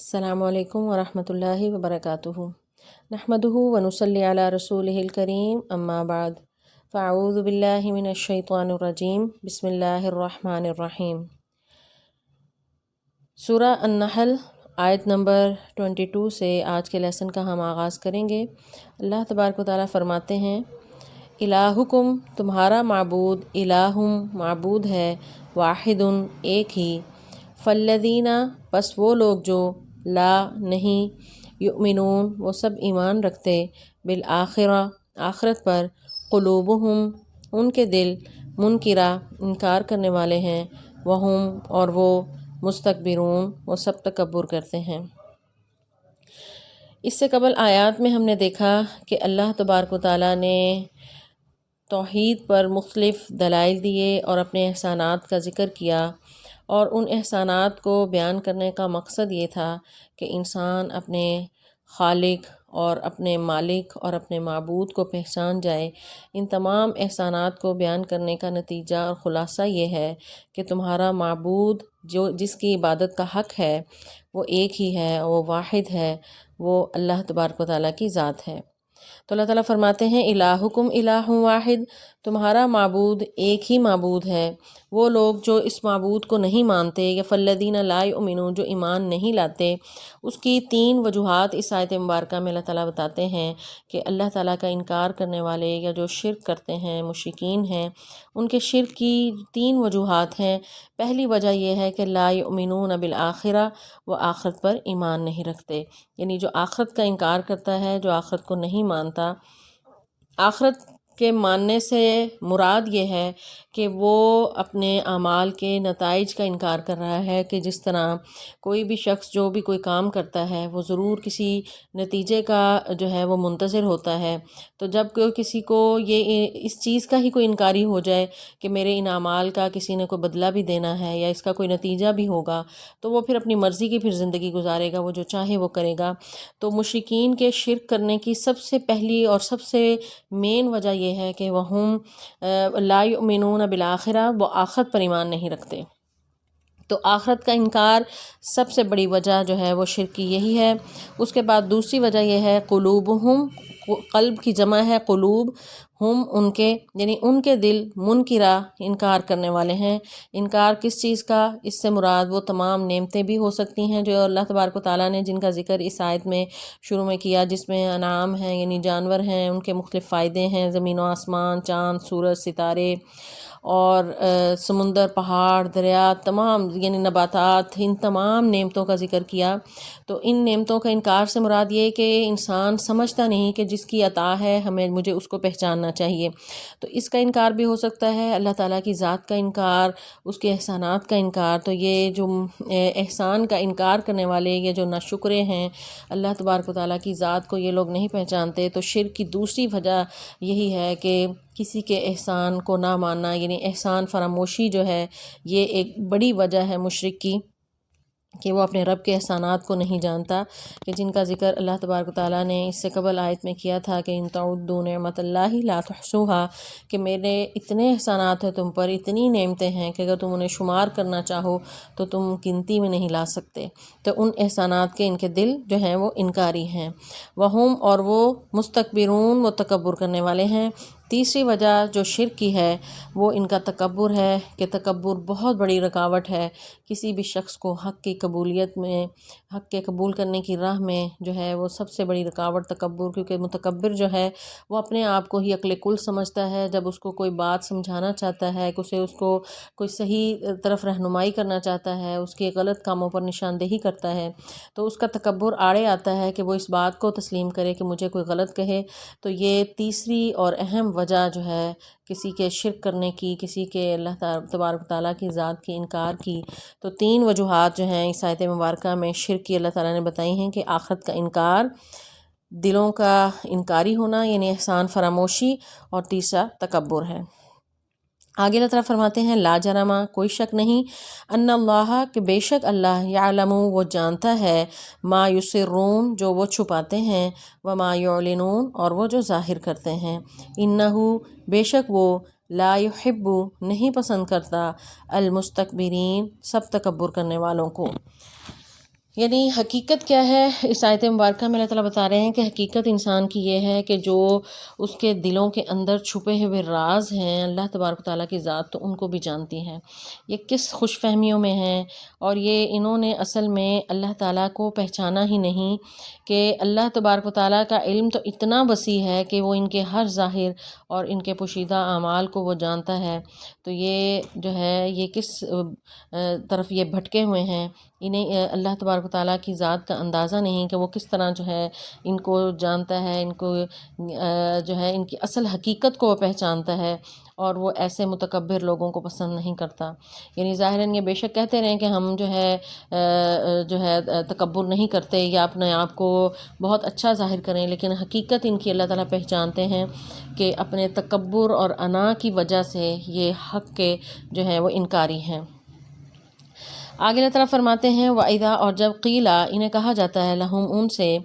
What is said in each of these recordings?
السلام علیکم ورحمۃ اللہ وبرکاتہ نحمدہ ونصلی علی رسولہ الکریم اما بعد فاعوذ باللہ من الشیطان الرجیم بسم اللہ الرحمن الرحیم۔ سورہ النحل آیت نمبر 22 سے آج کے لیسن کا ہم آغاز کریں گے۔ اللہ تبارک و تعالیٰ فرماتے ہیں، الہکم تمہارا معبود، الہم معبود ہے، واحد ایک ہی، فالذین پس وہ لوگ جو لا نہیں، یؤمنون وہ سب ایمان رکھتے، بالآخرہ آخرت پر، قلوبہم ان کے دل، منکرہ انکار کرنے والے ہیں، وہم اور وہ، مستکبرون وہ سب تکبر کرتے ہیں۔ اس سے قبل آیات میں ہم نے دیکھا کہ اللہ تبارک و تعالیٰ نے توحید پر مختلف دلائل دیے اور اپنے احسانات کا ذکر کیا، اور ان احسانات کو بیان کرنے کا مقصد یہ تھا کہ انسان اپنے خالق اور اپنے مالک اور اپنے معبود کو پہچان جائے۔ ان تمام احسانات کو بیان کرنے کا نتیجہ اور خلاصہ یہ ہے کہ تمہارا معبود جس کی عبادت کا حق ہے وہ ایک ہی ہے، وہ واحد ہے، وہ اللہ تبارک و تعالیٰ کی ذات ہے۔ تو اللہ تعالیٰ فرماتے ہیں، الہکم الہ واحد، تمہارا معبود ایک ہی معبود ہے۔ وہ لوگ جو اس معبود کو نہیں مانتے، یا فالذین لا یؤمنون جو ایمان نہیں لاتے، اس کی تین وجوہات اس آیت مبارکہ میں اللہ تعالیٰ بتاتے ہیں کہ اللہ تعالیٰ کا انکار کرنے والے یا جو شرک کرتے ہیں، مشرکین ہیں، ان کے شرک کی تین وجوہات ہیں۔ پہلی وجہ یہ ہے کہ لا یؤمنون بالآخرہ، وہ آخرت پر ایمان نہیں رکھتے، یعنی جو آخرت کا انکار کرتا ہے، جو آخرت کو نہیں مانتا۔ آخرت کے ماننے سے مراد یہ ہے کہ وہ اپنے اعمال کے نتائج کا انکار کر رہا ہے، کہ جس طرح کوئی بھی شخص جو بھی کوئی کام کرتا ہے وہ ضرور کسی نتیجے کا جو ہے وہ منتظر ہوتا ہے۔ تو جب کوئی کسی کو یہ اس چیز کا ہی کوئی انکاری ہو جائے کہ میرے ان اعمال کا کسی نے کوئی بدلہ بھی دینا ہے یا اس کا کوئی نتیجہ بھی ہوگا، تو وہ پھر اپنی مرضی کی پھر زندگی گزارے گا، وہ جو چاہے وہ کرے گا۔ تو مشرکین کے شرک کرنے کی سب سے پہلی اور سب سے مین وجہ یہ ہے کہ وہم لا یؤمنون بالآخرہ، وہ آخرت پر ایمان نہیں رکھتے۔ تو آخرت کا انکار سب سے بڑی وجہ جو ہے وہ شرک کی یہی ہے۔ اس کے بعد دوسری وجہ یہ ہے قلوبہم، قلب کی جمع ہے قلوب، ہم ان کے، یعنی ان کے دل منکرہ انکار کرنے والے ہیں۔ انکار کس چیز کا؟ اس سے مراد وہ تمام نعمتیں بھی ہو سکتی ہیں جو اللہ تبارک و تعالیٰ نے جن کا ذکر اس آیت میں شروع میں کیا، جس میں انعام ہیں یعنی جانور ہیں، ان کے مختلف فائدے ہیں، زمین و آسمان، چاند، سورج، ستارے اور سمندر، پہاڑ، دریا، تمام یعنی نباتات، ان تمام نعمتوں کا ذکر کیا۔ تو ان نعمتوں کا انکار سے مراد یہ کہ انسان سمجھتا نہیں کہ جس کی عطا ہے مجھے اس کو پہچاننا چاہیے۔ تو اس کا انکار بھی ہو سکتا ہے، اللہ تعالیٰ کی ذات کا انکار، اس کے احسانات کا انکار۔ تو یہ جو احسان کا انکار کرنے والے، یہ جو ناشکرے ہیں، اللہ تبارک و تعالیٰ کی ذات کو یہ لوگ نہیں پہچانتے۔ تو شرک کی دوسری وجہ یہی ہے کہ کسی کے احسان کو نہ ماننا، یعنی احسان فراموشی جو ہے، یہ ایک بڑی وجہ ہے مشرک کی، کہ وہ اپنے رب کے احسانات کو نہیں جانتا، کہ جن کا ذکر اللہ تبارک و تعالیٰ نے اس سے قبل آیت میں کیا تھا کہ ان تعدوا نعمت اللہ لا تحصوها، کہ میرے اتنے احسانات ہیں تم پر، اتنی نعمتیں ہیں کہ اگر تم انہیں شمار کرنا چاہو تو تم گنتی میں نہیں لا سکتے۔ تو ان احسانات کے ان کے دل جو ہیں وہ انکاری ہیں۔ وہم اور وہ، مستکبرون وہ تکبر کرنے والے ہیں۔ تیسری وجہ جو شرک کی ہے وہ ان کا تکبر ہے، کہ تکبر بہت بڑی رکاوٹ ہے کسی بھی شخص کو حق کی قبولیت میں، حق کے قبول کرنے کی راہ میں جو ہے وہ سب سے بڑی رکاوٹ تکبر، کیونکہ متکبر جو ہے وہ اپنے آپ کو ہی عقل کل سمجھتا ہے۔ جب اس کو کوئی بات سمجھانا چاہتا ہے، اس کو کوئی صحیح طرف رہنمائی کرنا چاہتا ہے، اس کے غلط کاموں پر نشاندہی کرتا ہے، تو اس کا تکبر آڑے آتا ہے کہ وہ اس بات کو تسلیم کرے کہ مجھے کوئی غلط کہے۔ تو یہ تیسری اور اہم وجہ جو ہے کسی کے شرک کرنے کی، کسی کے اللہ تبارک و تعالیٰ کی ذات کی انکار کی۔ تو تین وجوہات جو ہیں اس آیت مبارکہ میں شرک کی اللہ تعالیٰ نے بتائی ہیں، کہ آخرت کا انکار، دلوں کا انکاری ہونا یعنی احسان فراموشی، اور تیسرا تکبر ہے۔ آگے اللہ تعالیٰ فرماتے ہیں، لا جرم کوئی شک نہیں، ان اللہ کہ بے شک اللہ، یعلم وہ جانتا ہے، ما یسرون جو وہ چھپاتے ہیں، وما یعلنون اور وہ جو ظاہر کرتے ہیں، انہو بے شک وہ، لا یحب نہیں پسند کرتا، المستکبرین سب تکبر کرنے والوں کو۔ یعنی حقیقت کیا ہے، اس آیت مبارکہ میں اللہ تعالیٰ بتا رہے ہیں کہ حقیقت انسان کی یہ ہے کہ جو اس کے دلوں کے اندر چھپے ہوئے راز ہیں، اللہ تبارک و تعالیٰ کی ذات تو ان کو بھی جانتی ہے۔ یہ کس خوش فہمیوں میں ہیں، اور یہ انہوں نے اصل میں اللہ تعالیٰ کو پہچانا ہی نہیں کہ اللہ تبارک و تعالیٰ کا علم تو اتنا وسیع ہے کہ وہ ان کے ہر ظاہر اور ان کے پوشیدہ اعمال کو وہ جانتا ہے۔ تو یہ جو ہے یہ کس طرف یہ بھٹکے ہوئے ہیں، انہیں اللہ تبارک و تعالیٰ کی ذات کا اندازہ نہیں کہ وہ کس طرح جو ہے ان کو جانتا ہے، ان کو جو ہے ان کی اصل حقیقت کو وہ پہچانتا ہے، اور وہ ایسے متکبر لوگوں کو پسند نہیں کرتا۔ یعنی ظاہراً یہ بے شک کہتے رہیں کہ ہم جو ہے تکبر نہیں کرتے یا اپنے آپ کو بہت اچھا ظاہر کریں، لیکن حقیقت ان کی اللہ تعالیٰ پہچانتے ہیں کہ اپنے تکبر اور انا کی وجہ سے یہ حق کے جو ہے وہ انکاری ہیں۔ آگے اللہ تعالیٰ فرماتے ہیں وَإِذَا، اور جب قیلا انہیں کہا جاتا ہے لہم ان سے،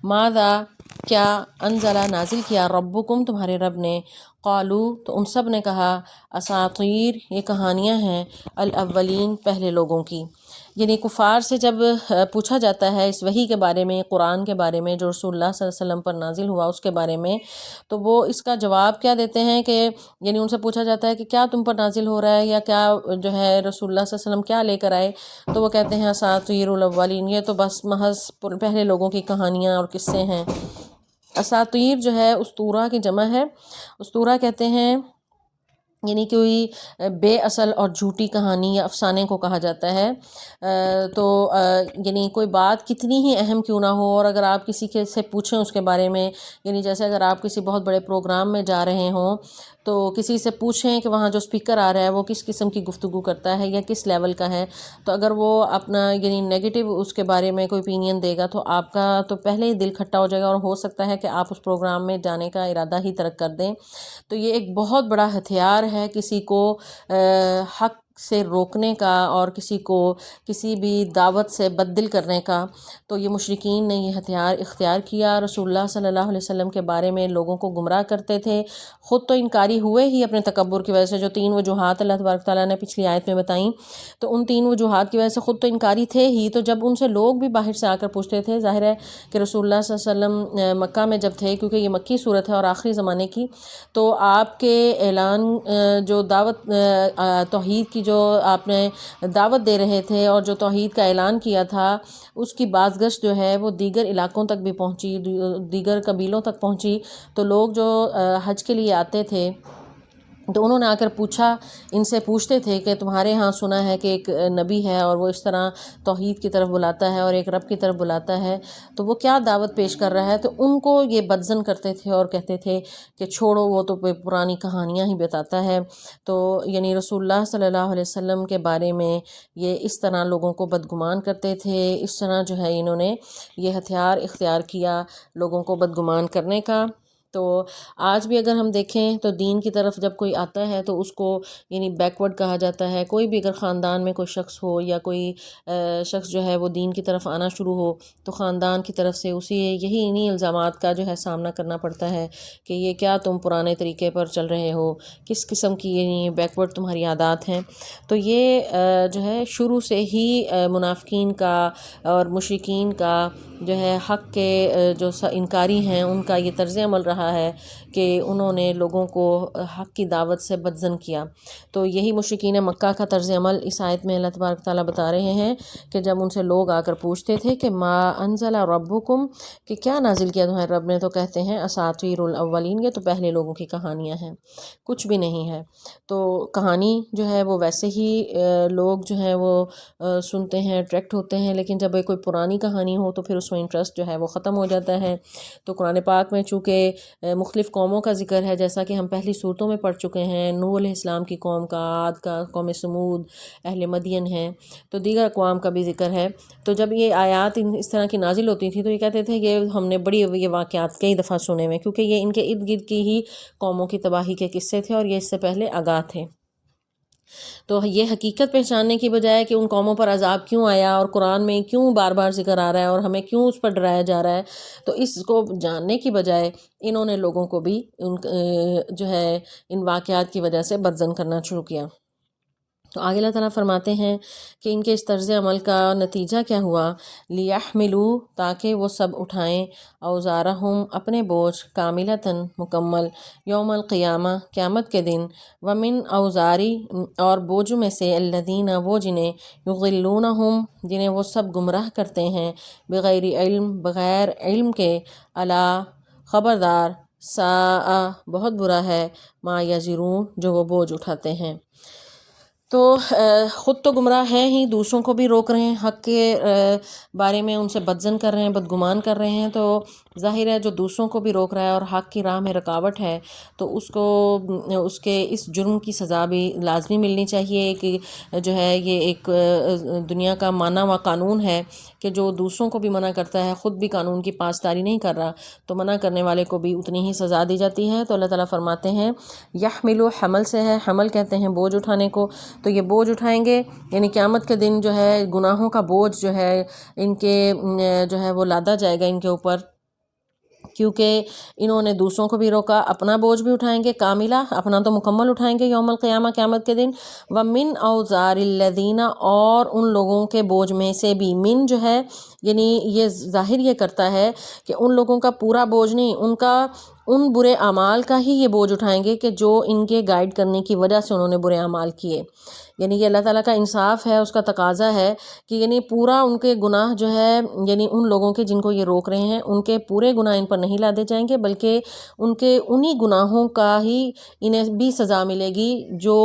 ماذا کیا، انزلہ نازل کیا، ربکم تمہارے رب نے، قالو تو ان سب نے کہا اساطیر یہ کہانیاں ہیں، الاولین پہلے لوگوں کی۔ یعنی کفار سے جب پوچھا جاتا ہے اس وحی کے بارے میں، قرآن کے بارے میں جو رسول اللہ صلی اللہ علیہ وسلم پر نازل ہوا اس کے بارے میں، تو وہ اس کا جواب کیا دیتے ہیں کہ یعنی ان سے پوچھا جاتا ہے کہ کیا تم پر نازل ہو رہا ہے، یا کیا جو ہے رسول اللہ صلی اللہ علیہ وسلم کیا لے کر آئے، تو وہ کہتے ہیں اساطیر الاولین، یہ تو بس محض پہلے لوگوں کی کہانیاں اور قصے ہیں۔ اساطیر جو ہے اسطورہ کی جمع ہے، اسطورہ کہتے ہیں یعنی کوئی بے اصل اور جھوٹی کہانی یا افسانے کو کہا جاتا ہے۔ تو یعنی کوئی بات کتنی ہی اہم کیوں نہ ہو، اور اگر آپ کسی کے سے پوچھیں اس کے بارے میں، یعنی جیسے اگر آپ کسی بہت بڑے پروگرام میں جا رہے ہوں تو کسی سے پوچھیں کہ وہاں جو اسپیکر آ رہا ہے وہ کس قسم کی گفتگو کرتا ہے یا کس لیول کا ہے، تو اگر وہ اپنا یعنی نیگیٹو اس کے بارے میں کوئی اوپینین دے گا تو آپ کا تو پہلے ہی دل کھٹا ہو جائے گا، اور ہو سکتا ہے کہ آپ اس پروگرام میں جانے کا ارادہ ہی ترک کر دیں۔ تو یہ ایک بہت بڑا ہتھیار ہے کسی کو حق سے روکنے کا، اور کسی کو کسی بھی دعوت سے بددل کرنے کا۔ تو یہ مشرکین نے یہ ہتھیار اختیار کیا، رسول اللہ صلی اللہ علیہ وسلم کے بارے میں لوگوں کو گمراہ کرتے تھے، خود تو انکاری ہوئے ہی اپنے تکبر کی وجہ سے، جو 3 وجوہات اللہ تبارک تعالیٰ نے پچھلی آیت میں بتائیں، تو ان 3 وجوہات کی وجہ سے خود تو انکاری تھے ہی، تو جب ان سے لوگ بھی باہر سے آ کر پوچھتے تھے، ظاہر ہے کہ رسول اللہ صلی اللہ علیہ وسلم مکہ میں جب تھے، کیونکہ یہ مکی صورت ہے اور آخری زمانے کی، تو آپ کے اعلان جو دعوت توحید کی جو آپ نے دعوت دے رہے تھے اور جو توحید کا اعلان کیا تھا، اس کی بازگشت جو ہے وہ دیگر علاقوں تک بھی پہنچی، دیگر قبیلوں تک پہنچی۔ تو لوگ جو حج کے لیے آتے تھے تو انہوں نے آ کر پوچھا، ان سے پوچھتے تھے کہ تمہارے ہاں سنا ہے کہ ایک نبی ہے اور وہ اس طرح توحید کی طرف بلاتا ہے اور ایک رب کی طرف بلاتا ہے، تو وہ کیا دعوت پیش کر رہا ہے؟ تو ان کو یہ بدظن کرتے تھے اور کہتے تھے کہ چھوڑو، وہ تو پرانی کہانیاں ہی بتاتا ہے۔ تو یعنی رسول اللہ صلی اللہ علیہ وسلم کے بارے میں یہ اس طرح لوگوں کو بدگمان کرتے تھے، اس طرح جو ہے انہوں نے یہ ہتھیار اختیار کیا لوگوں کو بدگمان کرنے کا۔ تو آج بھی اگر ہم دیکھیں تو دین کی طرف جب کوئی آتا ہے تو اس کو یعنی بیکورڈ کہا جاتا ہے۔ کوئی بھی اگر خاندان میں کوئی شخص ہو یا کوئی شخص جو ہے وہ دین کی طرف آنا شروع ہو تو خاندان کی طرف سے اسے انہی الزامات کا جو ہے سامنا کرنا پڑتا ہے کہ یہ کیا تم پرانے طریقے پر چل رہے ہو، کس قسم کی یعنی بیکورڈ تمہاری عادات ہیں۔ تو یہ جو ہے شروع سے ہی منافقین کا اور مشرکین کا جو ہے حق کے جو انکاری ہیں ان کا یہ طرز عمل رہا ہے کہ انہوں نے لوگوں کو حق کی دعوت سے بدظن کیا۔ تو یہی مشرکین مکہ کا طرز عمل اس آیت میں اللہ تبارک تعالیٰ بتا رہے ہیں کہ جب ان سے لوگ آ کر پوچھتے تھے کہ ما انزل ربکم، کہ کیا نازل کیا تمہارے رب نے، تو کہتے ہیں اساطیر الاولین، یہ تو پہلے لوگوں کی کہانیاں ہیں، کچھ بھی نہیں ہے۔ تو کہانی جو ہے وہ ویسے ہی لوگ جو ہیں وہ سنتے ہیں، اٹریکٹ ہوتے ہیں، لیکن جب کوئی پرانی کہانی ہو تو پھر اس میں انٹرسٹ جو ہے وہ ختم ہو جاتا ہے۔ تو قرآن پاک میں چونکہ مختلف قوموں کا ذکر ہے، جیسا کہ ہم پہلی صورتوں میں پڑھ چکے ہیں، نوح علیہ السلام کی قوم کا، عاد کا، قوم سمود، اہل مدین ہیں، تو دیگر اقوام کا بھی ذکر ہے۔ تو جب یہ آیات اس طرح کی نازل ہوتی تھی تو یہ کہتے تھے یہ ہم نے بڑی یہ واقعات کئی دفعہ سنے ہوئے، کیونکہ یہ ان کے ارد گرد کی ہی قوموں کی تباہی کے قصے تھے اور یہ اس سے پہلے آگاہ تھے۔ تو یہ حقیقت پہچاننے کی بجائے کہ ان قوموں پر عذاب کیوں آیا اور قرآن میں کیوں بار بار ذکر آ رہا ہے اور ہمیں کیوں اس پر ڈرایا جا رہا ہے، تو اس کو جاننے کی بجائے انہوں نے لوگوں کو بھی جو ہے ان واقعات کی وجہ سے بدظن کرنا شروع کیا۔ تو آگے اللہ تعالیٰ فرماتے ہیں کہ ان کے اس طرز عمل کا نتیجہ کیا ہوا، لیحملوا، تاکہ وہ سب اٹھائیں، اوزارہم، اپنے بوجھ، کاملتاً، مکمل، یوم القیامہ، قیامت کے دن، ومن اوزاری، اور بوجھوں میں سے، الذین، وہ جنہیں، یضلونہم، جنہیں وہ سب گمراہ کرتے ہیں، بغیر علم، بغیر علم کے، الا، خبردار، ساء، بہت برا ہے، ما یزرون، جو وہ بوجھ اٹھاتے ہیں۔ تو خود تو گمراہ ہیں ہی، دوسروں کو بھی روک رہے ہیں، حق کے بارے میں ان سے بدظن کر رہے ہیں، بدگمان کر رہے ہیں، تو ظاہر ہے جو دوسروں کو بھی روک رہا ہے اور حق کی راہ میں رکاوٹ ہے تو اس کو اس کے اس جرم کی سزا بھی لازمی ملنی چاہیے، کہ جو ہے یہ ایک دنیا کا مانا ہوا قانون ہے کہ جو دوسروں کو بھی منع کرتا ہے، خود بھی قانون کی پاسداری نہیں کر رہا تو منع کرنے والے کو بھی اتنی ہی سزا دی جاتی ہے۔ تو اللہ تعالیٰ فرماتے ہیں یحملوا، حمل سے ہے، حمل کہتے ہیں بوجھ اٹھانے کو، تو یہ بوجھ اٹھائیں گے، یعنی قیامت کے دن جو ہے گناہوں کا بوجھ جو ہے ان کے جو ہے وہ لادا جائے گا ان کے اوپر، کیونکہ انہوں نے دوسروں کو بھی روکا، اپنا بوجھ بھی اٹھائیں گے، کاملہ، اپنا تو مکمل اٹھائیں گے یوم القیامہ، قیامت کے دن، ومن اوزار الذین، اور ان لوگوں کے بوجھ میں سے بھی، من جو ہے یعنی یہ ظاہر یہ کرتا ہے کہ ان لوگوں کا پورا بوجھ نہیں، ان کا ان برے اعمال کا ہی یہ بوجھ اٹھائیں گے کہ جو ان کے گائیڈ کرنے کی وجہ سے انہوں نے برے اعمال کیے، یعنی یہ اللہ تعالیٰ کا انصاف ہے، اس کا تقاضا ہے کہ یعنی پورا ان کے گناہ جو ہے، یعنی ان لوگوں کے جن کو یہ روک رہے ہیں ان کے پورے گناہ ان پر نہیں لادے جائیں گے، بلکہ ان کے انہی گناہوں کا ہی انہیں بھی سزا ملے گی جو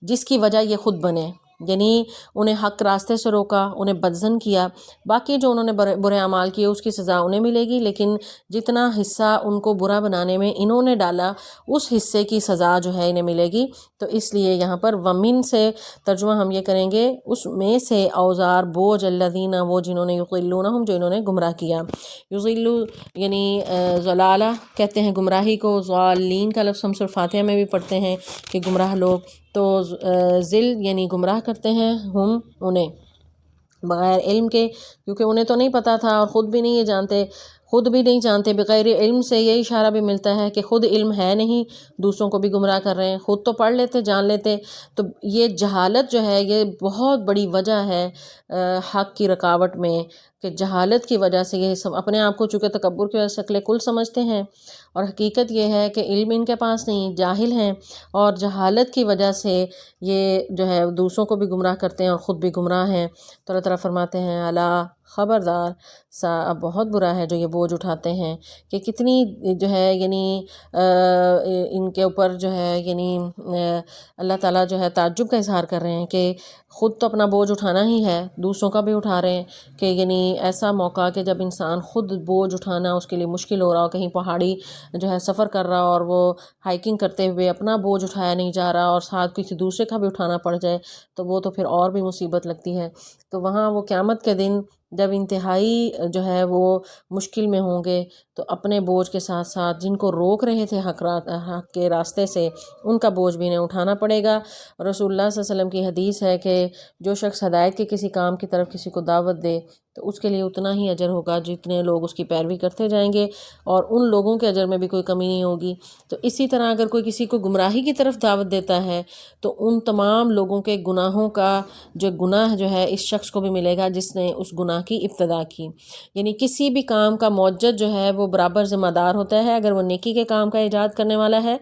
جس کی وجہ یہ خود بنے، یعنی انہیں حق راستے سے روکا، انہیں بدظن کیا، باقی جو انہوں نے برے اعمال کیے اس کی سزا انہیں ملے گی، لیکن جتنا حصہ ان کو برا بنانے میں انہوں نے ڈالا اس حصے کی سزا جو ہے انہیں ملے گی۔ تو اس لیے یہاں پر ومن سے ترجمہ ہم یہ کریں گے اس میں سے، اوزار، بوجھ، الذین، وہ جنہوں نے، یضلونہم، جو انہوں نے گمراہ کیا، یضلو یعنی ضلالہ کہتے ہیں گمراہی کو، ضالین کا لفظ ہم سورۃ فاتحہ میں بھی پڑھتے ہیں کہ گمراہ لوگ، تو ذل یعنی گمراہ کرتے ہیں، ہم انہیں، بغیر علم کے، کیونکہ انہیں تو نہیں پتہ تھا اور خود بھی نہیں یہ جانتے، بغیر علم سے یہ اشارہ بھی ملتا ہے کہ خود علم ہے نہیں، دوسروں کو بھی گمراہ کر رہے ہیں، خود تو پڑھ لیتے، جان لیتے، تو یہ جہالت جو ہے یہ بہت بڑی وجہ ہے حق کی رکاوٹ میں، کہ جہالت کی وجہ سے یہ اپنے آپ کو چونکہ تکبر کی وجہ سے عقل کل سمجھتے ہیں، اور حقیقت یہ ہے کہ علم ان کے پاس نہیں، جاہل ہیں، اور جہالت کی وجہ سے یہ جو ہے دوسروں کو بھی گمراہ کرتے ہیں اور خود بھی گمراہ ہیں۔ تو اللہ تعالیٰ فرماتے ہیں الا، خبردار، بہت برا ہے جو یہ بوجھ اٹھاتے ہیں، کہ کتنی جو ہے یعنی ان کے اوپر جو ہے یعنی اللہ تعالیٰ جو ہے تعجب کا اظہار کر رہے ہیں کہ خود تو اپنا بوجھ اٹھانا ہی ہے، دوسروں کا بھی اٹھا رہے ہیں، کہ یعنی ایسا موقع کہ جب انسان خود بوجھ اٹھانا اس کے لیے مشکل ہو رہا ہو، کہیں پہاڑی جو ہے سفر کر رہا اور وہ ہائکنگ کرتے ہوئے اپنا بوجھ اٹھایا نہیں جا رہا اور ساتھ کسی دوسرے کا بھی اٹھانا پڑ جائے تو وہ تو پھر اور بھی مصیبت لگتی ہے۔ تو وہاں وہ قیامت کے دن جب انتہائی جو ہے وہ مشکل میں ہوں گے تو اپنے بوجھ کے ساتھ ساتھ جن کو روک رہے تھے حق کے راستے سے ان کا بوجھ بھی انہیں اٹھانا پڑے گا۔ رسول اللہ صلی اللہ علیہ وسلم کی حدیث ہے کہ جو شخص ہدایت کے کسی کام کی طرف کسی کو دعوت دے تو اس کے لیے اتنا ہی اجر ہوگا جتنے لوگ اس کی پیروی کرتے جائیں گے، اور ان لوگوں کے اجر میں بھی کوئی کمی نہیں ہوگی۔ تو اسی طرح اگر کوئی کسی کو گمراہی کی طرف دعوت دیتا ہے تو ان تمام لوگوں کے گناہوں کا جو گناہ جو ہے اس شخص کو بھی ملے گا جس نے اس گناہ کی ابتدا کی، یعنی کسی بھی کام کا موجد جو ہے وہ برابر ذمہ دار ہوتا ہے۔ اگر وہ نیکی کے کام کا ایجاد کرنے والا ہے،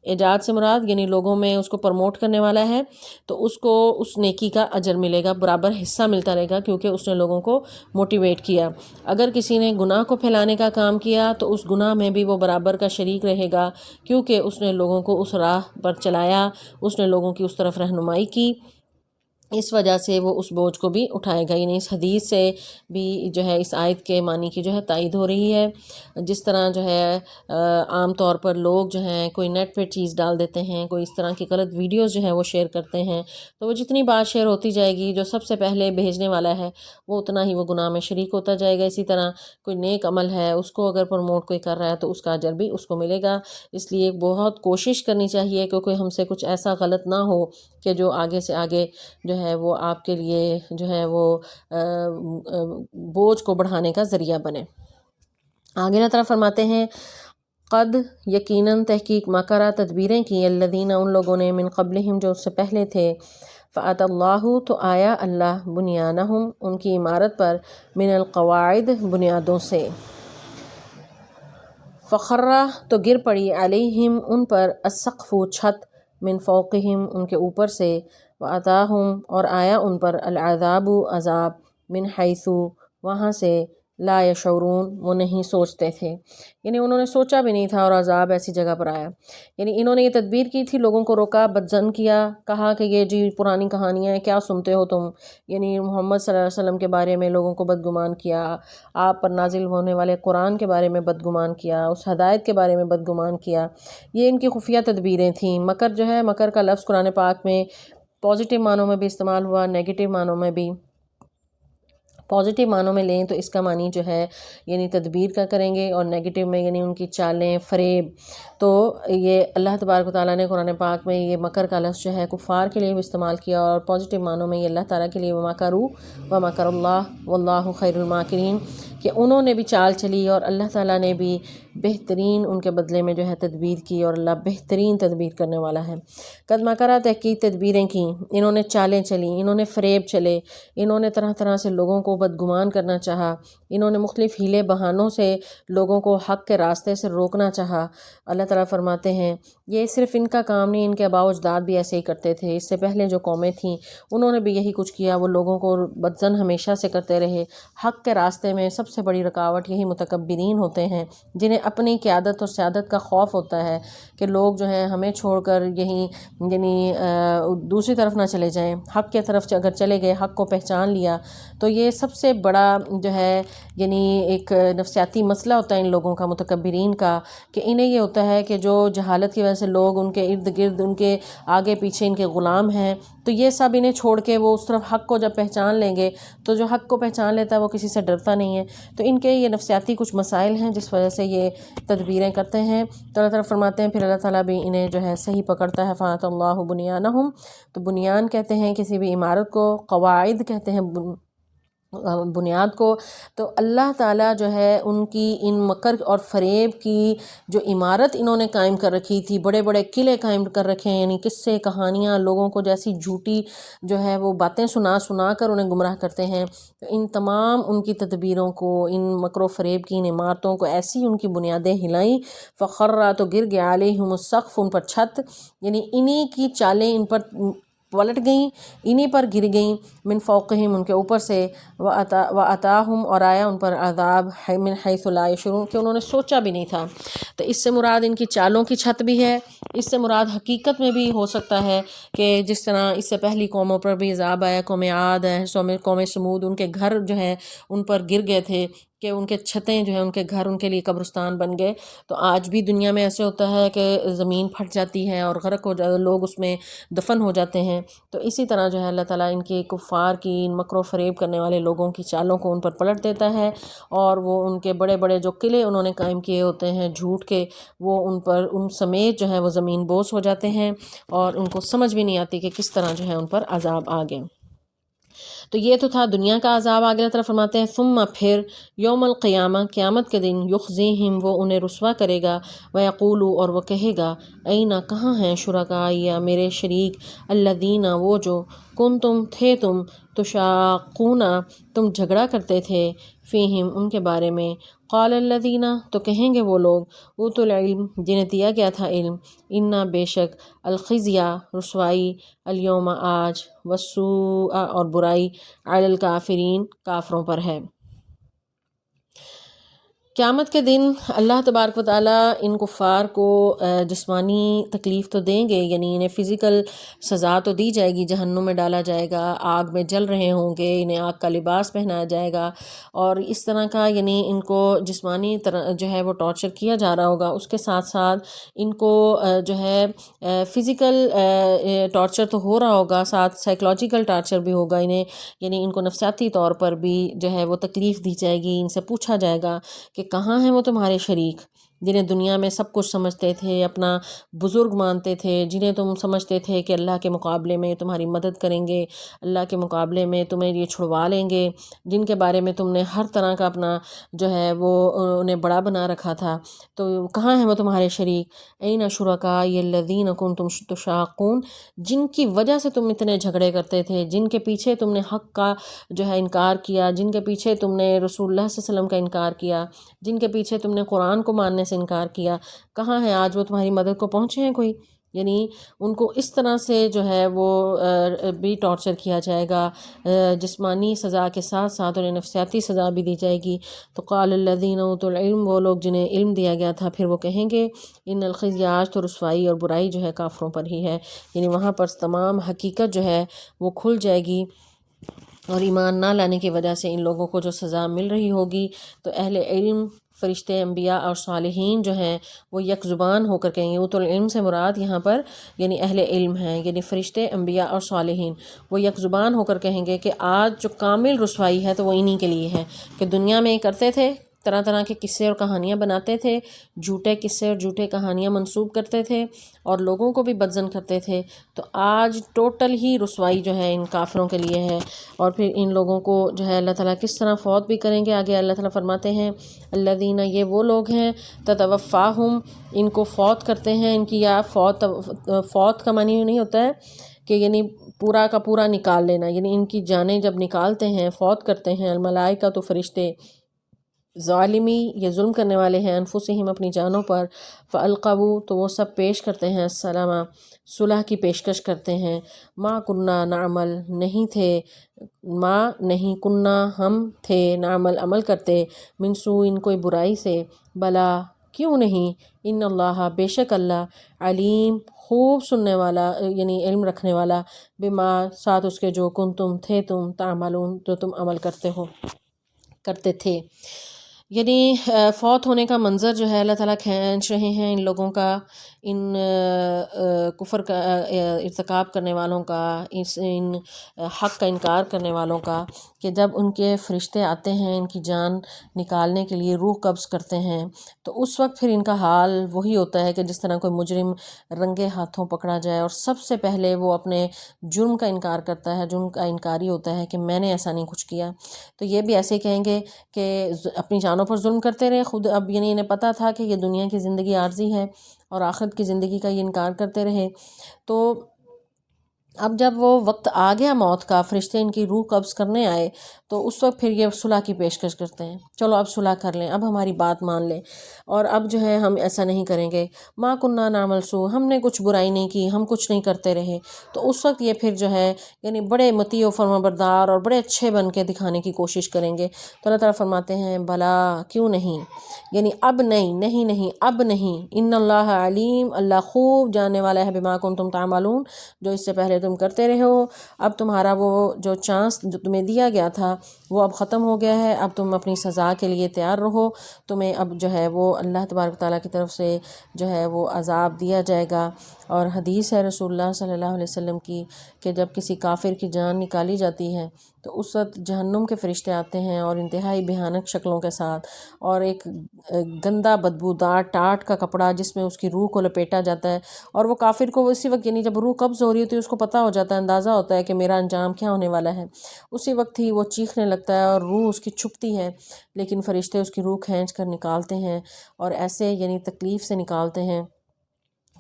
ایجاد سے مراد یعنی لوگوں میں اس کو پروموٹ کرنے والا ہے، تو اس کو اس نیکی کا اجر ملے گا، برابر حصہ ملتا رہے گا، کیونکہ اس نے لوگوں کو موٹیویٹ کیا۔ اگر کسی نے گناہ کو پھیلانے کا کام کیا تو اس گناہ میں بھی وہ برابر کا شریک رہے گا، کیونکہ اس نے لوگوں کو اس راہ پر چلایا، اس نے لوگوں کی اس طرف رہنمائی کی، اس وجہ سے وہ اس بوجھ کو بھی اٹھائے گا۔ یعنی اس حدیث سے بھی جو ہے اس آیت کے معنی کی جو ہے تائید ہو رہی ہے۔ جس طرح جو ہے عام طور پر لوگ جو ہیں کوئی نیٹ پہ چیز ڈال دیتے ہیں، کوئی اس طرح کی غلط ویڈیوز جو ہیں وہ شیئر کرتے ہیں، تو وہ جتنی بات شیئر ہوتی جائے گی جو سب سے پہلے بھیجنے والا ہے وہ اتنا ہی وہ گناہ میں شریک ہوتا جائے گا۔ اسی طرح کوئی نیک عمل ہے اس کو اگر پروموٹ کوئی کر رہا ہے تو اس کا اجر بھی اس کو ملے گا۔ اس لیے بہت کوشش کرنی چاہیے کہ کوئی ہم سے کچھ ایسا غلط نہ ہو کہ جو آگے سے آگے جو ہے وہ آپ کے لیے جو ہے وہ بوجھ کو بڑھانے کا ذریعہ بنے۔ آگے اللہ تعالیٰ فرماتے ہیں قد یقیناً تحقیق مکرہ تدبیریں کی الذین ان لوگوں نے من قبلہم جو اس سے پہلے تھے فأتی اللہ تو آیا اللہ بنیانہم ان کی عمارت پر من القواعد بنیادوں سے فخرہ تو گر پڑی علیہم ان پر السقف چھت من فوقہم ان کے اوپر سے واتاہم اور آیا ان پر العذاب عذاب من حیث وہاں سے لا یشعرون وہ نہیں سوچتے تھے، یعنی انہوں نے سوچا بھی نہیں تھا اور عذاب ایسی جگہ پر آیا۔ یعنی انہوں نے یہ تدبیر کی تھی، لوگوں کو روکا، بدظن کیا، کہا کہ یہ جی پرانی کہانیاں ہیں، کیا سنتے ہو تم، یعنی محمد صلی اللہ علیہ وسلم کے بارے میں لوگوں کو بدگمان کیا، آپ پر نازل ہونے والے قرآن کے بارے میں بدگمان کیا، اس ہدایت کے بارے میں بدگمان کیا۔ یہ ان کی خفیہ تدبیریں تھیں۔ مکر جو ہے، مکر کا لفظ قرآن پاک میں پازیٹیو معنوں میں بھی استعمال ہوا، نیگیٹو معنوں میں بھی۔ پازیٹیو معنوں میں لیں تو اس کا معنی جو ہے یعنی تدبیر کا کریں گے، اور نیگیٹو میں یعنی ان کی چالیں، فریب۔ تو یہ اللہ تبارک و تعالیٰ نے قرآن پاک میں یہ مکر کا لفظ جو ہے کفار کے لیے بھی استعمال کیا، اور پازیٹیو معنوں میں یہ اللہ تعالیٰ کے لیے وَمَكَرُوا وَمَكَرَ اللَّهُ وَاللَّهُ خَيْرُ الْمَاكِرِينَ کہ انہوں نے بھی چال چلی اور اللہ تعالیٰ نے بھی بہترین ان کے بدلے میں جو ہے تدبیر کی، اور اللہ بہترین تدبیر کرنے والا ہے۔ قد مکرہ تحقیق تدبیریں کی، انہوں نے چالیں چلیں، انہوں نے فریب چلے، انہوں نے طرح طرح سے لوگوں کو بدگمان کرنا چاہا، انہوں نے مختلف ہیلے بہانوں سے لوگوں کو حق کے راستے سے روکنا چاہا۔ اللہ تعالیٰ فرماتے ہیں یہ صرف ان کا کام نہیں، ان کے آباء و اجداد بھی ایسے ہی کرتے تھے، اس سے پہلے جو قومیں تھیں انہوں نے بھی یہی کچھ کیا، وہ لوگوں کو بدظن ہمیشہ سے کرتے رہے۔ حق کے راستے میں سب سے بڑی رکاوٹ یہی متکبرین ہوتے ہیں، جنہیں اپنی قیادت اور سیادت کا خوف ہوتا ہے کہ لوگ جو ہیں ہمیں چھوڑ کر یہی یعنی دوسری طرف نہ چلے جائیں۔ حق کی طرف اگر چلے گئے، حق کو پہچان لیا، تو یہ سب سے بڑا جو ہے یعنی ایک نفسیاتی مسئلہ ہوتا ہے ان لوگوں کا، متکبرین کا، کہ انہیں یہ ہوتا ہے کہ جو جہالت کی وجہ سے لوگ ان کے ارد گرد، ان کے آگے پیچھے ان کے غلام ہیں، تو یہ سب انہیں چھوڑ کے وہ اس طرف حق کو جب پہچان لیں گے، تو جو حق کو پہچان لیتا ہے وہ کسی سے ڈرتا نہیں ہے۔ تو ان کے یہ نفسیاتی کچھ مسائل ہیں جس وجہ سے یہ تدبیریں کرتے ہیں۔ تو اللہ تعالیٰ فرماتے ہیں پھر اللہ تعالیٰ بھی انہیں جو ہے صحیح پکڑتا ہے۔ فَأَتَى اللَّهُ بُنْيَانَهُمْ تو بنیان کہتے ہیں کسی بھی عمارت کو، قواعد کہتے ہیں بنیاد کو۔ تو اللہ تعالیٰ جو ہے ان کی ان مکر اور فریب کی جو عمارت انہوں نے قائم کر رکھی تھی، بڑے بڑے قلعے قائم کر رکھے ہیں، یعنی قصے کہانیاں لوگوں کو جیسی جھوٹی جو ہے وہ باتیں سنا سنا کر انہیں گمراہ کرتے ہیں، تو ان تمام ان کی تدبیروں کو، ان مکر و فریب کی ان عمارتوں کو ایسی ان کی بنیادیں ہلائیں، فخر تو گر گیا علیہم السقف ان پر چھت، یعنی انہی کی چالیں ان پر پلٹ گئیں، انہی پر گر گئیں، من فوقہم ان کے اوپر سے، وَأَتَاهُمْ اور آیا ان پر عذاب من حیث لا یشعرون کہ انہوں نے سوچا بھی نہیں تھا۔ تو اس سے مراد ان کی چالوں کی چھت بھی ہے، اس سے مراد حقیقت میں بھی ہو سکتا ہے کہ جس طرح اس سے پہلی قوموں پر بھی عذاب آیا، قوم عاد ہے، قوم سمود، ان کے گھر جو ہے ان پر گر گئے تھے کہ ان کے چھتیں جو ہیں، ان کے گھر ان کے لیے قبرستان بن گئے۔ تو آج بھی دنیا میں ایسے ہوتا ہے کہ زمین پھٹ جاتی ہے اور غرق ہو جاتے، لوگ اس میں دفن ہو جاتے ہیں۔ تو اسی طرح جو ہے اللہ تعالیٰ ان کے کفار کی، ان مکر و فریب کرنے والے لوگوں کی چالوں کو ان پر پلٹ دیتا ہے، اور وہ ان کے بڑے بڑے جو قلعے انہوں نے قائم کیے ہوتے ہیں جھوٹ کے، وہ ان پر ان سمیت جو ہے وہ زمین بوس ہو جاتے ہیں، اور ان کو سمجھ بھی نہیں آتی کہ کس طرح جو ہے ان پر عذاب آ گئے۔ تو یہ تو تھا دنیا کا عذاب۔ آگے اللہ تعالیٰ فرماتے ہیں ثم پھر یوم القیامہ قیامت کے دن یخزیہم وہ انہیں رسوا کرے گا، ویقول اور وہ کہے گا این کہاں ہیں شرکائی میرے شریک، الذین وہ جو کنتم تھے تم تشاقون تم جھگڑا کرتے تھے، فیہم ان کے بارے میں، قال الذین تو کہیں گے وہ لوگ اوتوا العلم جنہیں دیا گیا تھا علم، انا بے شک الخزی رسوائی، الیوم آج، والسوء اور برائی، علی الکافرین کافروں پر ہے۔ قیامت کے دن اللہ تبارک و تعالیٰ ان کفار کو جسمانی تکلیف تو دیں گے، یعنی انہیں فزیکل سزا تو دی جائے گی، جہنم میں ڈالا جائے گا، آگ میں جل رہے ہوں گے، انہیں آگ کا لباس پہنایا جائے گا، اور اس طرح کا یعنی ان کو جسمانی طرح جو ہے وہ ٹارچر کیا جا رہا ہوگا۔ اس کے ساتھ ساتھ ان کو جو ہے فزیکل ٹارچر تو ہو رہا ہوگا، ساتھ سائیکلوجیکل ٹارچر بھی ہوگا انہیں، یعنی ان کو نفسیاتی طور پر بھی جو ہے وہ تکلیف دی جائے گی، ان سے پوچھا جائے گا کہ کہاں ہیں وہ تمہارے شریک، جنہیں دنیا میں سب کچھ سمجھتے تھے، اپنا بزرگ مانتے تھے، جنہیں تم سمجھتے تھے کہ اللہ کے مقابلے میں تمہاری مدد کریں گے، اللہ کے مقابلے میں تمہیں یہ چھڑوا لیں گے، جن کے بارے میں تم نے ہر طرح کا اپنا جو ہے وہ انہیں بڑا بنا رکھا تھا، تو کہاں ہیں وہ تمہارے شریک؟ این شرکائی الذین کنتم تشاقون، جن کی وجہ سے تم اتنے جھگڑے کرتے تھے، جن کے پیچھے تم نے حق کا جو ہے انکار کیا، جن کے پیچھے تم نے رسول اللہ صلی اللہ علیہ وسلم کا انکار کیا، جن کے پیچھے تم نے قرآن کو ماننے سے انکار کیا، کہاں ہیں آج وہ تمہاری مدد کو پہنچے ہیں کوئی؟ یعنی ان کو اس طرح سے جو ہے وہ بھی ٹارچر کیا جائے گا، جسمانی سزا کے ساتھ ساتھ انہیں نفسیاتی سزا بھی دی جائے گی۔ تو قال الذین اوتوا العلم، وہ لوگ جنہیں علم دیا گیا تھا پھر وہ کہیں گے ان الخزي، آج تو رسوائی اور برائی جو ہے کافروں پر ہی ہے، یعنی وہاں پر تمام حقیقت جو ہے وہ کھل جائے گی، اور ایمان نہ لانے کی وجہ سے ان لوگوں کو جو سزا مل رہی ہوگی۔ تو اہل علم، فرشتے، انبیاء اور صالحین جو ہیں وہ یک زبان ہو کر کہیں گے، اوت العلم سے مراد یہاں پر یعنی اہل علم ہیں، یعنی فرشتے، انبیاء اور صالحین، وہ یک زبان ہو کر کہیں گے کہ آج جو کامل رسوائی ہے تو وہ انہی کے لیے ہے کہ دنیا میں کرتے تھے، طرح طرح کے قصے اور کہانیاں بناتے تھے، جھوٹے قصے اور جھوٹے کہانیاں منسوب کرتے تھے اور لوگوں کو بھی بدظن کرتے تھے، تو آج ٹوٹل ہی رسوائی جو ہے ان کافروں کے لیے ہے۔ اور پھر ان لوگوں کو جو ہے اللہ تعالیٰ کس طرح فوت بھی کریں گے، آگے اللہ تعالیٰ فرماتے ہیں الذین، یہ وہ لوگ ہیں تتوفاہم، ان کو فوت کرتے ہیں، ان کی یا فوت کا معنی نہیں ہوتا ہے کہ یعنی پورا کا پورا نکال لینا، یعنی ان کی جانیں جب نکالتے ہیں، فوت کرتے ہیں، الملائکہ تو فرشتے، ظالمی یہ ظلم کرنے والے ہیں، انفسہم اپنی جانوں پر، فالقوا تو وہ سب پیش کرتے ہیں السلام، صلح کی پیشکش کرتے ہیں، ما کننا نعمل نہیں تھے، ما نہیں کننا ہم تھے، نعمل عمل کرتے، من سوء کوئی برائی سے، بلا کیوں نہیں، ان اللہ بے شک اللہ، علیم خوب سننے والا یعنی علم رکھنے والا، بما ساتھ اس کے جو کنتم تھے تم، تعملون جو تم عمل کرتے تھے۔ یعنی فوت ہونے کا منظر جو ہے اللہ تعالیٰ کھینچ رہے ہیں ان لوگوں کا، ان کفر کا ارتکاب کرنے والوں کا، ان حق کا انکار کرنے والوں کا، کہ جب ان کے فرشتے آتے ہیں ان کی جان نکالنے کے لیے، روح قبض کرتے ہیں، تو اس وقت پھر ان کا حال وہی ہوتا ہے کہ جس طرح کوئی مجرم رنگے ہاتھوں پکڑا جائے اور سب سے پہلے وہ اپنے جرم کا انکار کرتا ہے، جرم کا انکاری ہوتا ہے کہ میں نے ایسا نہیں کچھ کیا، تو یہ بھی ایسے کہیں گے کہ اپنی جانوں پر ظلم کرتے رہے خود، اب یعنی انہیں پتہ تھا کہ یہ دنیا کی زندگی عارضی ہے اور آخرت کی زندگی کا یہ انکار کرتے رہے، تو اب جب وہ وقت آ گیا موت کا، فرشتے ان کی روح قبض کرنے آئے، تو اس وقت پھر یہ صلح کی پیشکش کرتے ہیں، چلو اب صلح کر لیں، اب ہماری بات مان لیں، اور اب جو ہے ہم ایسا نہیں کریں گے، ما کننا نعمل سوء، ہم نے کچھ برائی نہیں کی، ہم کچھ نہیں کرتے رہے، تو اس وقت یہ پھر جو ہے یعنی بڑے مطیع و فرمانبردار اور بڑے اچھے بن کے دکھانے کی کوشش کریں گے، تو اللہ تعالیٰ فرماتے ہیں بلا کیوں نہیں، یعنی اب نہیں اب نہیں، ان اللہ علیم، اللہ خوب جاننے والا ہے، بما کنتم تعملون جو اس سے پہلے تم کرتے رہے ہو، اب تمہارا وہ جو چانس جو تمہیں دیا گیا تھا وہ اب ختم ہو گیا ہے، اب تم اپنی سزا کے لیے تیار رہو، تمہیں اب جو ہے وہ اللہ تبارک تعالیٰ کی طرف سے جو ہے وہ عذاب دیا جائے گا۔ اور حدیث ہے رسول اللہ صلی اللہ علیہ وسلم کی کہ جب کسی کافر کی جان نکالی جاتی ہے تو اس وقت جہنم کے فرشتے آتے ہیں اور انتہائی بھیانک شکلوں کے ساتھ، اور ایک گندا بدبودار ٹاٹ کا کپڑا جس میں اس کی روح کو لپیٹا جاتا ہے، اور وہ کافر کو اسی وقت یعنی جب روح قبض ہو رہی ہوتی ہے اس کو پتہ ہو جاتا ہے، اندازہ ہوتا ہے کہ میرا انجام کیا ہونے والا ہے، اسی وقت ہی وہ چیخنے لگتا ہے اور روح اس کی چھپتی ہے، لیکن فرشتے اس کی روح کھینچ کر نکالتے ہیں، اور ایسے یعنی تکلیف سے نکالتے ہیں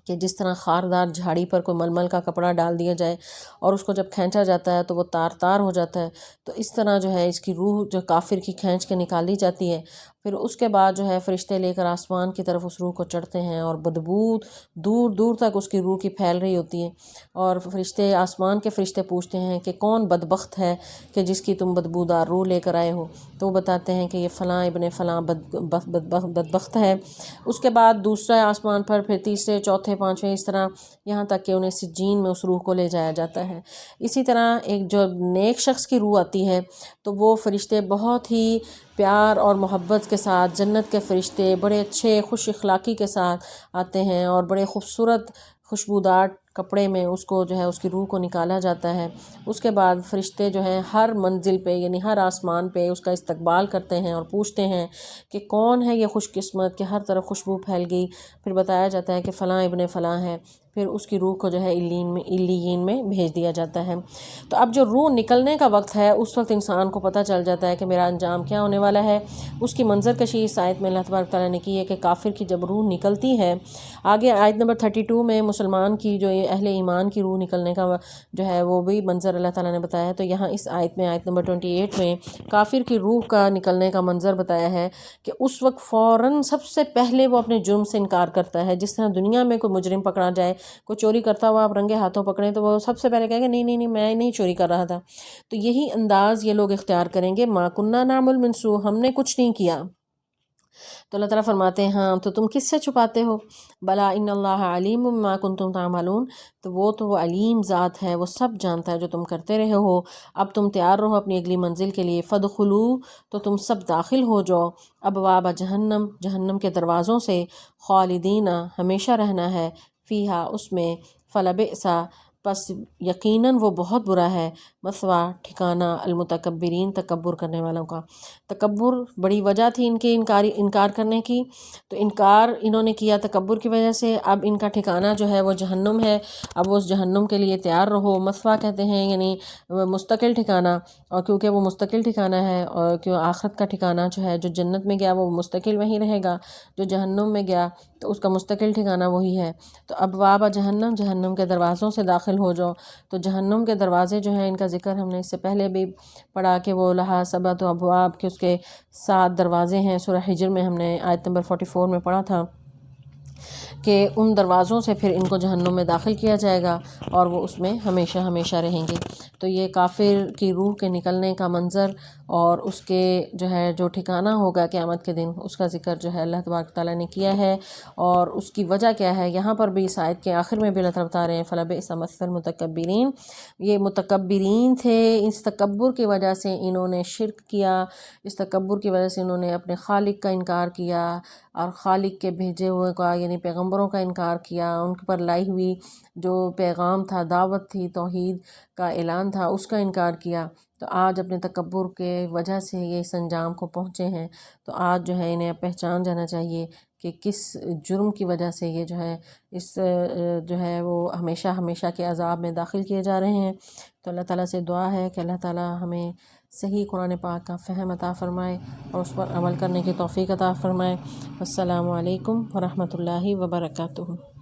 کہ جس طرح خاردار جھاڑی پر کوئی ململ کا کپڑا ڈال دیا جائے اور اس کو جب کھینچا جاتا ہے تو وہ تار تار ہو جاتا ہے، تو اس طرح جو ہے اس کی روح جو کافر کی کھینچ کے نکالی جاتی ہے، پھر اس کے بعد جو ہے فرشتے لے کر آسمان کی طرف اس روح کو چڑھتے ہیں، اور بدبو دور دور تک اس کی روح کی پھیل رہی ہوتی ہے، اور فرشتے آسمان کے فرشتے پوچھتے ہیں کہ کون بدبخت ہے کہ جس کی تم بدبودار روح لے کر آئے ہو، تو وہ بتاتے ہیں کہ یہ فلاں ابن فلاں بدبخت ہے۔ اس کے بعد دوسرے آسمان پر، پھر تیسرے، چوتھے، پانچویں، اس طرح یہاں تک کہ انہیں سجین میں اس روح کو لے جایا جاتا ہے۔ اسی طرح ایک جو نیک شخص کی روح آتی ہے تو وہ فرشتے بہت ہی پیار اور محبت کے ساتھ، جنت کے فرشتے بڑے اچھے خوش اخلاقی کے ساتھ آتے ہیں اور بڑے خوبصورت خوشبودار کپڑے میں اس کو جو ہے اس کی روح کو نکالا جاتا ہے۔ اس کے بعد فرشتے جو ہیں ہر منزل پہ یعنی ہر آسمان پہ اس کا استقبال کرتے ہیں اور پوچھتے ہیں کہ کون ہے یہ خوش قسمت کہ ہر طرف خوشبو پھیل گئی۔ پھر بتایا جاتا ہے کہ فلاں ابن فلاں ہے، پھر اس کی روح کو جو ہے علیین میں بھیج دیا جاتا ہے۔ تو اب جو روح نکلنے کا وقت ہے اس وقت انسان کو پتہ چل جاتا ہے کہ میرا انجام کیا ہونے والا ہے۔ اس کی منظر کشی اس آیت میں اللہ تبارک تعالیٰ نے کی ہے کہ کافر کی جب روح نکلتی ہے، آگے آیت نمبر 32 میں مسلمان کی جو اہل ایمان کی روح نکلنے کا جو ہے وہ بھی منظر اللہ تعالیٰ نے بتایا ہے۔ تو یہاں اس آیت میں آیت نمبر 28 میں کافر کی روح کا نکلنے کا منظر بتایا ہے کہ اس وقت فوراً سب سے پہلے وہ اپنے جرم سے انکار کرتا ہے۔ جس طرح دنیا میں کوئی مجرم پکڑا جائے، کوئی چوری کرتا ہوا آپ رنگے ہاتھوں پکڑیں تو وہ سب سے پہلے کہے گا نہیں نہیں نہیں میں نہیں چوری کر رہا تھا۔ تو یہی انداز یہ لوگ اختیار کریں گے، ما کننا نعمل من سوء، ہم نے کچھ نہیں کیا۔ تو اللہ تعالیٰ فرماتے ہیں ہاں تو تم کس سے چھپاتے ہو؟ بلا ان اللہ علیم بما کنتم تعملون، تو وہ علیم ذات ہے، وہ سب جانتا ہے جو تم کرتے رہے ہو۔ اب تم تیار رہو اپنی اگلی منزل کے لیے، فدخلوا، تو تم سب داخل ہو جاؤ، ابواب جہنم، جہنم کے دروازوں سے، خالدین، ہمیشہ رہنا ہے، فیہا، اس میں، فلبئس، پس یقیناً وہ بہت برا ہے، مثوا، ٹھکانہ، المتکبرین، تکبر کرنے والوں کا۔ تکبر بڑی وجہ تھی ان کے انکار کرنے کی، تو انکار انہوں نے کیا تکبر کی وجہ سے۔ اب ان کا ٹھکانہ جو ہے وہ جہنم ہے، اب وہ اس جہنم کے لیے تیار رہو۔ مثوا کہتے ہیں یعنی مستقل ٹھکانہ، اور کیونکہ وہ مستقل ٹھکانہ ہے اور کیوں آخرت کا ٹھکانہ جو ہے، جو جنت میں گیا وہ مستقل وہیں رہے گا، جو جہنم میں گیا تو اس کا مستقل ٹھکانہ وہی ہے۔ تو ابواب جہنم، جہنم کے دروازوں سے داخل ہو جاؤ۔ تو جہنم کے دروازے جو ہیں ان کا ذکر ہم نے اس سے پہلے بھی پڑھا کہ وہ لہا سبعۃ ابواب، کہ اس کے 7 دروازے ہیں۔ سورہ حجر میں ہم نے آیت نمبر 44 میں پڑھا تھا کہ ان دروازوں سے پھر ان کو جہنم میں داخل کیا جائے گا اور وہ اس میں ہمیشہ ہمیشہ رہیں گے۔ تو یہ کافر کی روح کے نکلنے کا منظر اور اس کے جو ہے جو ٹھکانہ ہوگا قیامت کے دن، اس کا ذکر جو ہے اللہ تبارک تعالیٰ نے کیا ہے، اور اس کی وجہ کیا ہے یہاں پر بھی اس آیت کے آخر میں بھی اللہ تعالیٰ بتا رہے ہیں فلبئس مثوى المتکبرین، یہ متکبرین تھے، اس تکبر کی وجہ سے انہوں نے شرک کیا، اس تکبر کی وجہ سے انہوں نے اپنے خالق کا انکار کیا اور خالق کے بھیجے ہوئے کا یعنی پیغمبروں کا انکار کیا، ان پر لائی ہوئی جو پیغام تھا، دعوت تھی، توحید کا اعلان تھا، اس کا انکار کیا۔ تو آج اپنے تکبر کے وجہ سے یہ اس انجام کو پہنچے ہیں۔ تو آج جو ہے انہیں اب پہچان جانا چاہیے کہ کس جرم کی وجہ سے یہ جو ہے اس جو ہے وہ ہمیشہ ہمیشہ کے عذاب میں داخل کیے جا رہے ہیں۔ تو اللہ تعالیٰ سے دعا ہے کہ اللہ تعالیٰ ہمیں صحیح قرآن پاک کا فہم عطا فرمائے اور اس پر عمل کرنے کی توفیق عطا فرمائے۔ السلام علیکم ورحمۃ اللہ وبرکاتہ۔